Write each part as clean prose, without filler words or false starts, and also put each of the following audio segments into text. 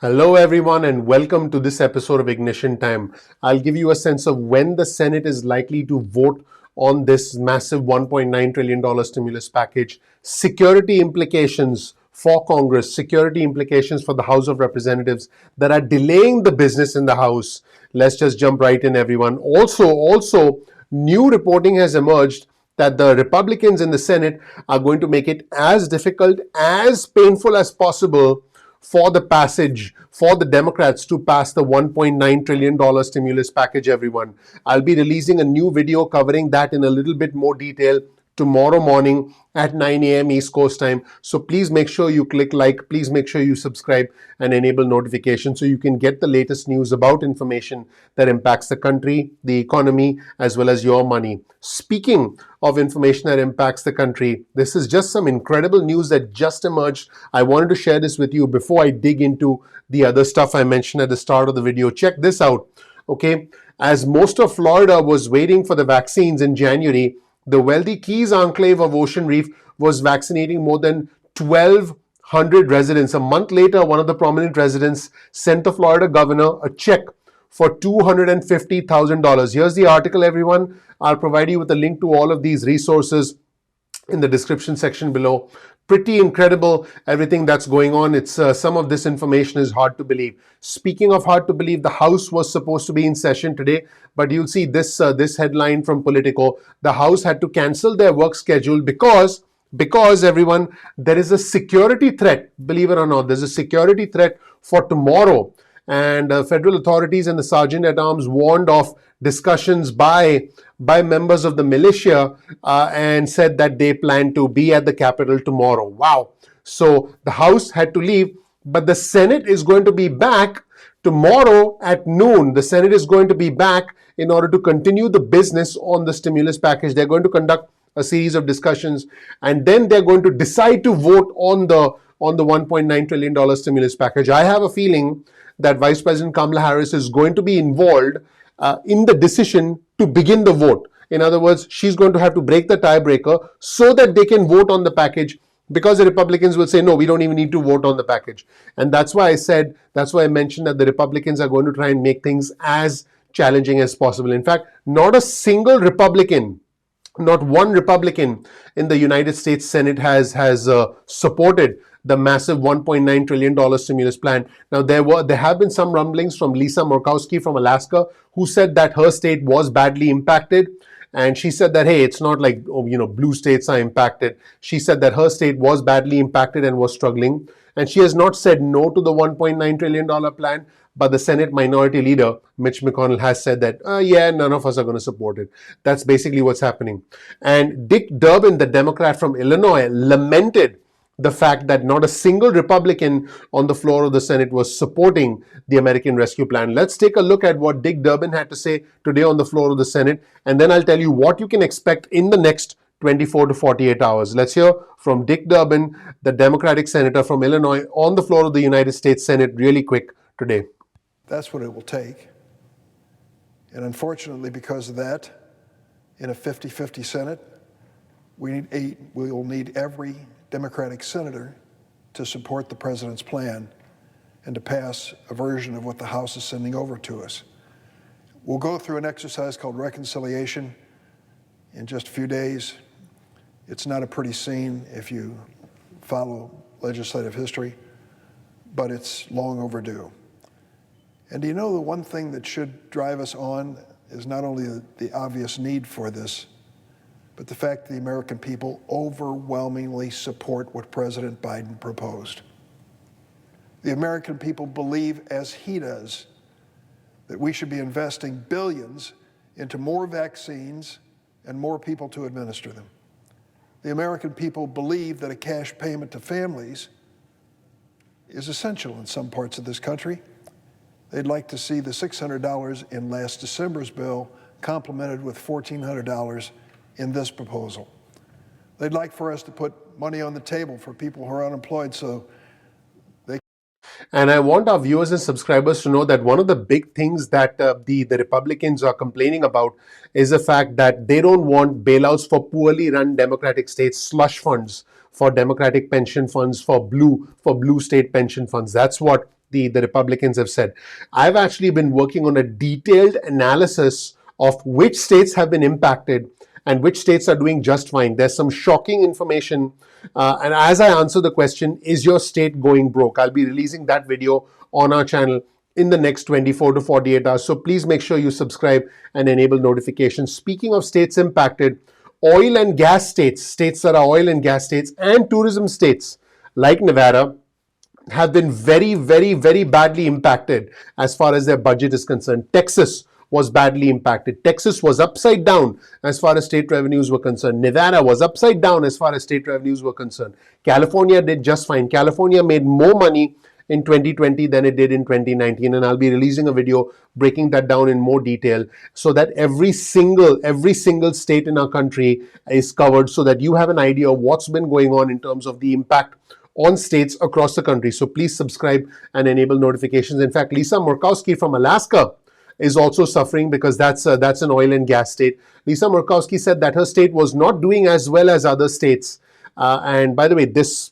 Hello, everyone, and welcome to this episode of Ignition Time. I'll give you a sense of when the Senate is likely to vote on this massive $1.9 trillion stimulus package, security implications for Congress, security implications for the House of Representatives that are delaying the business in the House. Let's just jump right in, everyone. Also, new reporting has emerged that the Republicans in the Senate are going to make it as difficult, as painful as possible for the Democrats to pass the $1.9 trillion stimulus package, everyone. I'll be releasing a new video covering that in a little bit more detail tomorrow morning at 9 a.m. East Coast time. So please make sure you click like, please make sure you subscribe and enable notifications so you can get the latest news about information that impacts the country, the economy, as well as your money. Speaking of information that impacts the country, this is just some incredible news that just emerged. I wanted to share this with you before I dig into the other stuff I mentioned at the start of the video. Check this out, okay? As most of Florida was waiting for the vaccines in January, the wealthy Keys Enclave of Ocean Reef was vaccinating more than 1,200 residents. A month later, one of the prominent residents sent the Florida governor a check for $250,000. Here's the article, everyone. I'll provide you with a link to all of these resources in the description section below. Pretty incredible, everything that's going on. It's some of this information is hard to believe. Speaking of hard to believe, the House was supposed to be in session today, but you'll see this headline from Politico. The House had to cancel their work schedule because everyone, there is a security threat. Believe it or not, there's a security threat for tomorrow. And federal authorities and the Sergeant at Arms warned of discussions by members of the militia and said that they plan to be at the Capitol tomorrow. Wow. So the House had to leave, but the Senate is going to be back tomorrow at noon. The Senate is going to be back in order to continue the business on the stimulus package. They're going to conduct a series of discussions, and then they're going to decide to vote on the $1.9 trillion stimulus package. I have a feeling that Vice President Kamala Harris is going to be involved in the decision to begin the vote. In other words, she's going to have to break the tiebreaker so that they can vote on the package, because the Republicans will say, no, we don't even need to vote on the package. And that's why I mentioned that the Republicans are going to try and make things as challenging as possible. In fact, not one Republican in the United States Senate has supported the massive $1.9 trillion stimulus plan. Now, there have been some rumblings from Lisa Murkowski from Alaska, who said that her state was badly impacted. And she said that, hey, it's not like, blue states are impacted. She said that her state was badly impacted and was struggling. And she has not said no to the $1.9 trillion plan. But the Senate Minority Leader, Mitch McConnell, has said that, none of us are going to support it. That's basically what's happening. And Dick Durbin, the Democrat from Illinois, lamented the fact that not a single Republican on the floor of the Senate was supporting the American Rescue Plan. Let's take a look at what Dick Durbin had to say today on the floor of the Senate, and then I'll tell you what you can expect in the next 24 to 48 hours. Let's hear from Dick Durbin, the Democratic senator from Illinois, on the floor of the United States Senate really quick today. That's what it will take. And unfortunately, because of that, in a 50-50 Senate, we will need every Democratic senator to support the president's plan and to pass a version of what the House is sending over to us. We'll go through an exercise called reconciliation in just a few days. It's not a pretty scene if you follow legislative history, but it's long overdue. And do you know the one thing that should drive us on is not only the obvious need for this, but the fact that the American people overwhelmingly support what President Biden proposed. The American people believe, as he does, that we should be investing billions into more vaccines and more people to administer them. The American people believe that a cash payment to families is essential in some parts of this country. They'd like to see the $600 in last December's bill complemented with $1,400 in this proposal. They'd like for us to put money on the table for people who are unemployed so they... And I want our viewers and subscribers to know that one of the big things that the Republicans are complaining about is the fact that they don't want bailouts for poorly run Democratic states, slush funds for Democratic pension funds, for blue state pension funds. That's what the Republicans have said. I've actually been working on a detailed analysis of which states have been impacted and which states are doing just fine. There's some shocking information. And as I answer the question, is your state going broke? I'll be releasing that video on our channel in the next 24 to 48 hours. So please make sure you subscribe and enable notifications. Speaking of states impacted, oil and gas states, states that are oil and gas states, and tourism states like Nevada have been very, very, very badly impacted as far as their budget is concerned. Texas was badly impacted. Texas was upside down as far as state revenues were concerned. Nevada was upside down as far as state revenues were concerned. California did just fine. California made more money in 2020 than it did in 2019, and I'll be releasing a video breaking that down in more detail so that every single state in our country is covered, so that you have an idea of what's been going on in terms of the impact on states across the country. So please subscribe and enable notifications. In fact, Lisa Murkowski from Alaska is also suffering because that's an oil and gas state. Lisa Murkowski said that her state was not doing as well as other states. And by the way, this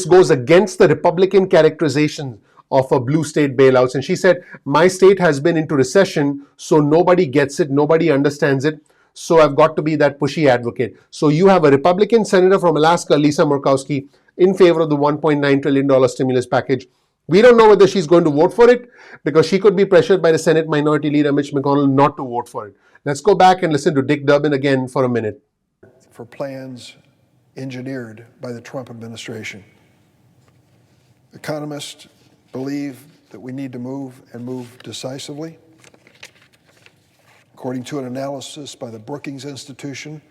goes against the Republican characterization of a blue state bailouts. And she said, my state has been into recession, so nobody gets it, nobody understands it. So I've got to be that pushy advocate. So you have a Republican senator from Alaska, Lisa Murkowski, in favor of the $1.9 trillion stimulus package. We don't know whether she's going to vote for it because she could be pressured by the Senate Minority Leader Mitch McConnell not to vote for it. Let's go back and listen to Dick Durbin again for a minute. For plans engineered by the Trump administration. Economists believe that we need to move decisively. According to an analysis by the Brookings Institution,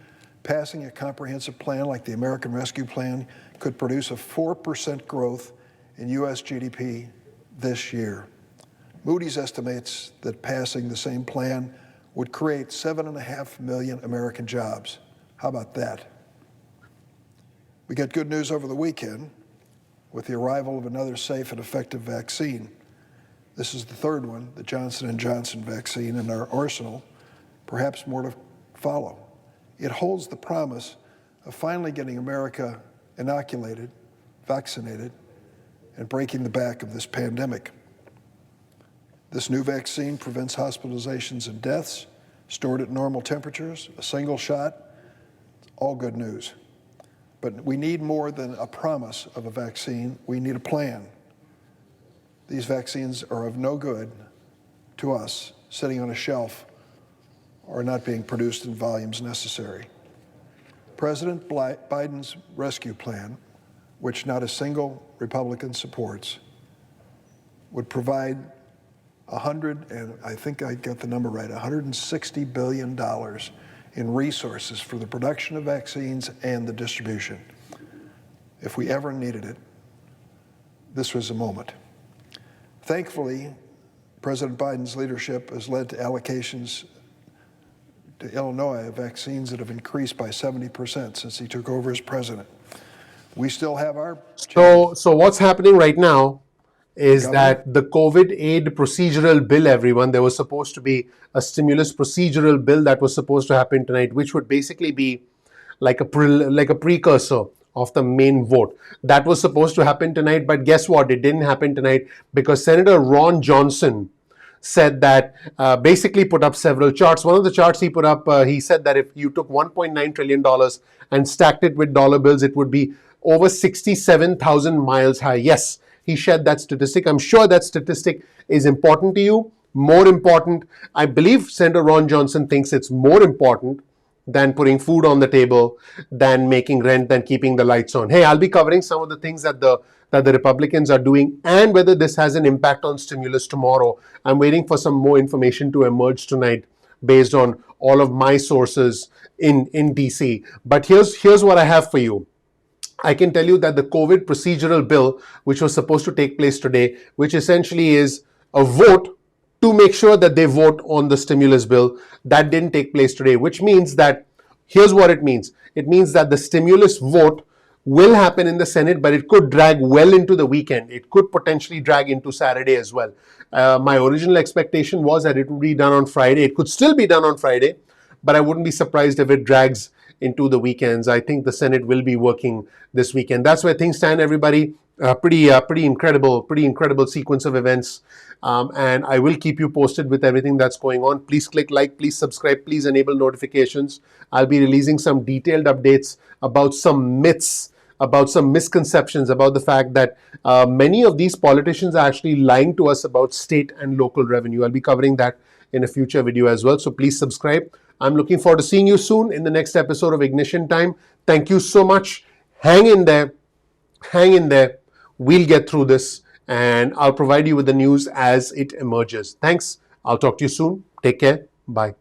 passing a comprehensive plan like the American Rescue Plan could produce a 4% growth in U.S. GDP this year. Moody's estimates that passing the same plan would create 7.5 million American jobs. How about that? We got good news over the weekend with the arrival of another safe and effective vaccine. This is the third one, the Johnson & Johnson vaccine in our arsenal, perhaps more to follow. It holds the promise of finally getting America inoculated, vaccinated, and breaking the back of this pandemic. This new vaccine prevents hospitalizations and deaths, stored at normal temperatures, a single shot, all good news. But we need more than a promise of a vaccine. We need a plan. These vaccines are of no good to us sitting on a shelf or not being produced in volumes necessary. President Biden's rescue plan, which not a single Republican supports, would provide and I think I got the number right, $160 billion in resources for the production of vaccines and the distribution. If we ever needed it, this was a moment. Thankfully, President Biden's leadership has led to allocations to Illinois of vaccines that have increased by 70% since he took over as president. We still have our... So what's happening right now is that the COVID aid procedural bill, everyone, there was supposed to be a stimulus procedural bill that was supposed to happen tonight, which would basically be like a precursor of the main vote. That was supposed to happen tonight, but guess what? It didn't happen tonight because Senator Ron Johnson said that, basically put up several charts. One of the charts he put up, he said that if you took $1.9 trillion and stacked it with dollar bills, it would be over 67,000 miles high. Yes, he shared that statistic. I'm sure that statistic is important to you. More important, I believe Senator Ron Johnson thinks it's more important than putting food on the table, than making rent, than keeping the lights on. Hey, I'll be covering some of the things that the Republicans are doing and whether this has an impact on stimulus tomorrow. I'm waiting for some more information to emerge tonight based on all of my sources in DC. But here's what I have for you. I can tell you that the COVID procedural bill, which was supposed to take place today, which essentially is a vote to make sure that they vote on the stimulus bill, that didn't take place today, which means that, here's what it means. It means that the stimulus vote will happen in the Senate, but it could drag well into the weekend. It could potentially drag into Saturday as well. My original expectation was that it would be done on Friday. It could still be done on Friday, but I wouldn't be surprised if it drags into the weekends. I think the Senate will be working this weekend. That's where things stand, everybody. Pretty incredible sequence of events. And I will keep you posted with everything that's going on. Please click like, please subscribe, please enable notifications. I'll be releasing some detailed updates about some myths, about some misconceptions about the fact that many of these politicians are actually lying to us about state and local revenue. I'll be covering that in a future video as well. So please subscribe. I'm looking forward to seeing you soon in the next episode of Ignition Time. Thank you so much. Hang in there. Hang in there. We'll get through this and I'll provide you with the news as it emerges. Thanks. I'll talk to you soon. Take care. Bye.